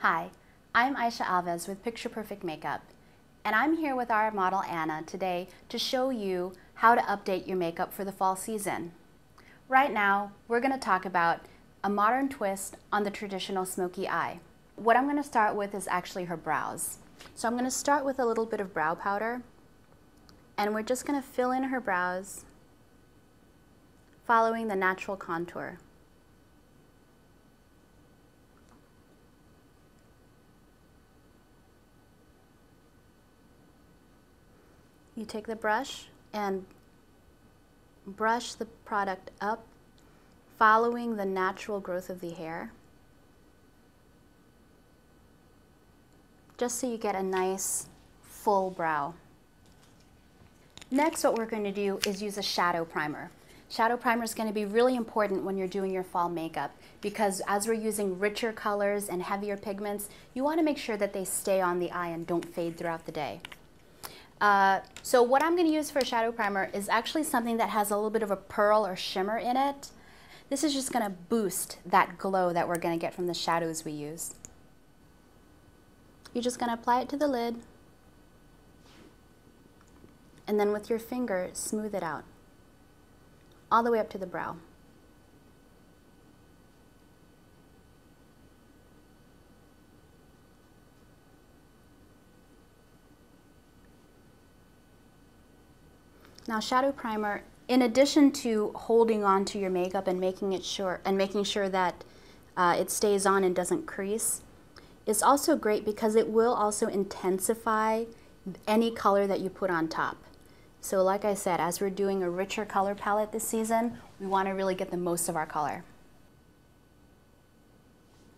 Hi, I'm Aisha Alves with Picture Perfect Makeup, and I'm here with our model Anna today to show you how to update your makeup for the fall season. Right now, we're going to talk about a modern twist on the traditional smoky eye. What I'm going to start with is actually her brows. So I'm going to start with a little bit of brow powder, and we're just going to fill in her brows following the natural contour. You take the brush and brush the product up, following the natural growth of the hair, just so you get a nice full brow. Next, what we're going to do is use a shadow primer. Shadow primer is going to be really important when you're doing your fall makeup because as we're using richer colors and heavier pigments, you want to make sure that they stay on the eye and don't fade throughout the day. So what I'm going to use for a shadow primer is actually something that has a little bit of a pearl or shimmer in it. This is just going to boost that glow that we're going to get from the shadows we use. You're just going to apply it to the lid, and then with your finger, smooth it out, all the way up to the brow. Now, shadow primer, in addition to holding on to your makeup and making sure that it stays on and doesn't crease, it's also great because it will also intensify any color that you put on top. So like I said, as we're doing a richer color palette this season, we want to really get the most of our color.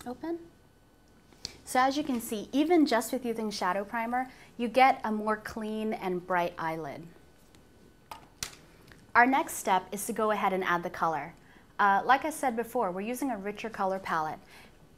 Open. So as you can see, even just with using shadow primer, you get a more clean and bright eyelid. Our next step is to go ahead and add the color. Like I said before, we're using a richer color palette.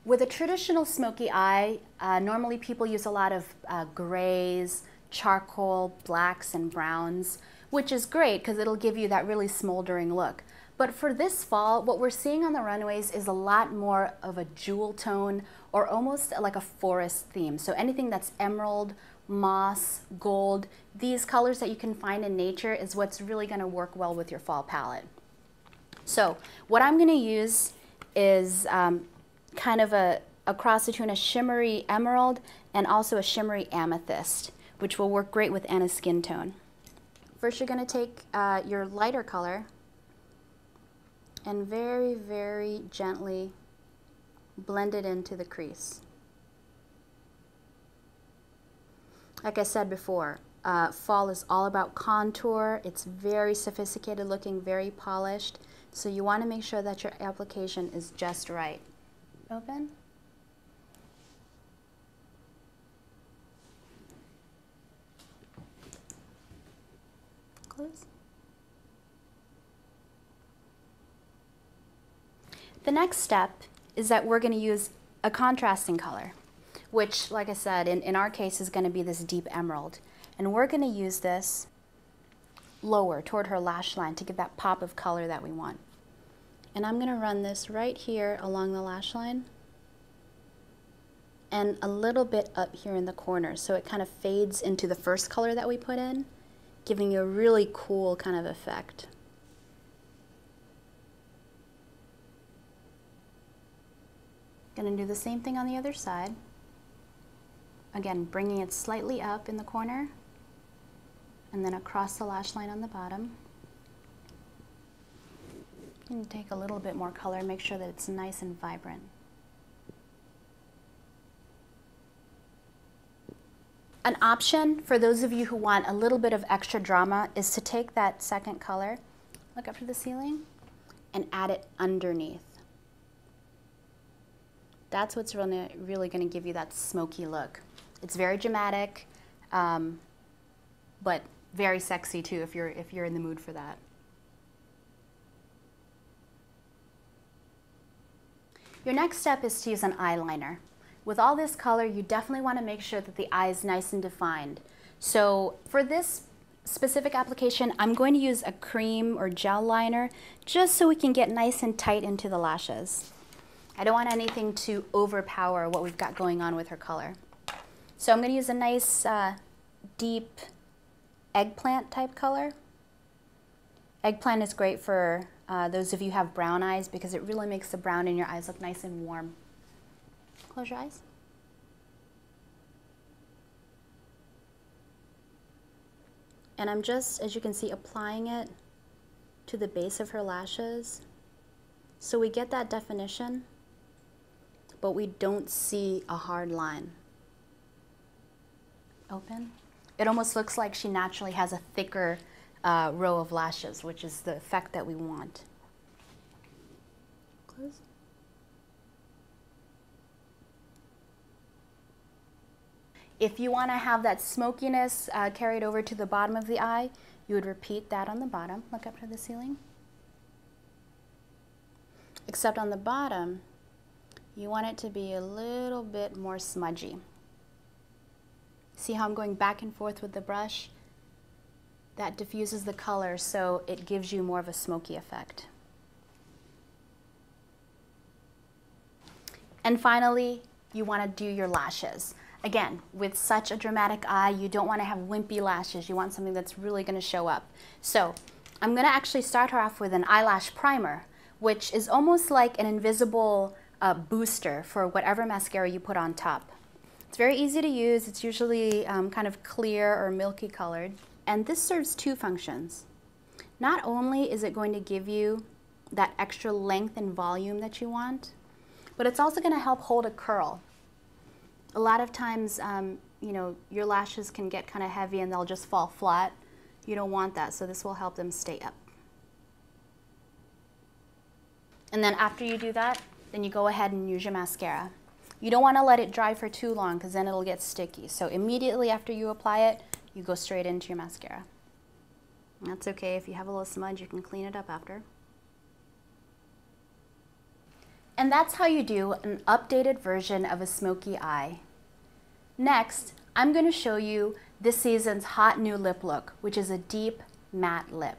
With a traditional smoky eye, normally people use a lot of grays, charcoal, blacks, and browns, which is great because it'll give you that really smoldering look. But for this fall, what we're seeing on the runways is a lot more of a jewel tone or almost like a forest theme. So anything that's emerald, moss, gold, these colors that you can find in nature is what's really going to work well with your fall palette. So what I'm going to use is kind of a cross between a shimmery emerald and also a shimmery amethyst, which will work great with Anna's skin tone. First, you're going to take your lighter color and very, very gently blend it into the crease. Like I said before, fall is all about contour. It's very sophisticated looking, very polished. So you want to make sure that your application is just right. Open. Close. The next step is that we're going to use a contrasting color, which, like I said, in our case is going to be this deep emerald. And we're going to use this lower toward her lash line to give that pop of color that we want. And I'm going to run this right here along the lash line and a little bit up here in the corner so it kind of fades into the first color that we put in, giving you a really cool kind of effect. Going to do the same thing on the other side. Again, bringing it slightly up in the corner and then across the lash line on the bottom. And take a little bit more color, make sure that it's nice and vibrant. An option for those of you who want a little bit of extra drama is to take that second color, look up to the ceiling, and add it underneath. That's what's really going to give you that smoky look. It's very dramatic, but very sexy too if you're in the mood for that. Your next step is to use an eyeliner. With all this color, you definitely want to make sure that the eye is nice and defined. So for this specific application, I'm going to use a cream or gel liner just so we can get nice and tight into the lashes. I don't want anything to overpower what we've got going on with her color. So I'm going to use a nice deep eggplant type color. Eggplant is great for those of you who have brown eyes because it really makes the brown in your eyes look nice and warm. Close your eyes. And I'm just, as you can see, applying it to the base of her lashes. So we get that definition, but we don't see a hard line. Open. It almost looks like she naturally has a thicker row of lashes, which is the effect that we want. Close. If you want to have that smokiness carried over to the bottom of the eye, you would repeat that on the bottom. Look up to the ceiling. Except on the bottom, you want it to be a little bit more smudgy. See how I'm going back and forth with the brush? That diffuses the color, so it gives you more of a smoky effect. And finally, you want to do your lashes. Again, with such a dramatic eye, you don't want to have wimpy lashes. You want something that's really going to show up. So I'm going to actually start her off with an eyelash primer, which is almost like an invisible booster for whatever mascara you put on top. It's very easy to use. It's usually kind of clear or milky colored. And this serves two functions. Not only is it going to give you that extra length and volume that you want, but it's also going to help hold a curl. A lot of times, you know, your lashes can get kind of heavy and they'll just fall flat. You don't want that, so this will help them stay up. And then after you do that, then you go ahead and use your mascara. You don't want to let it dry for too long because then it'll get sticky. So immediately after you apply it, you go straight into your mascara. And that's okay. If you have a little smudge, you can clean it up after. And that's how you do an updated version of a smoky eye. Next, I'm going to show you this season's hot new lip look, which is a deep matte lip.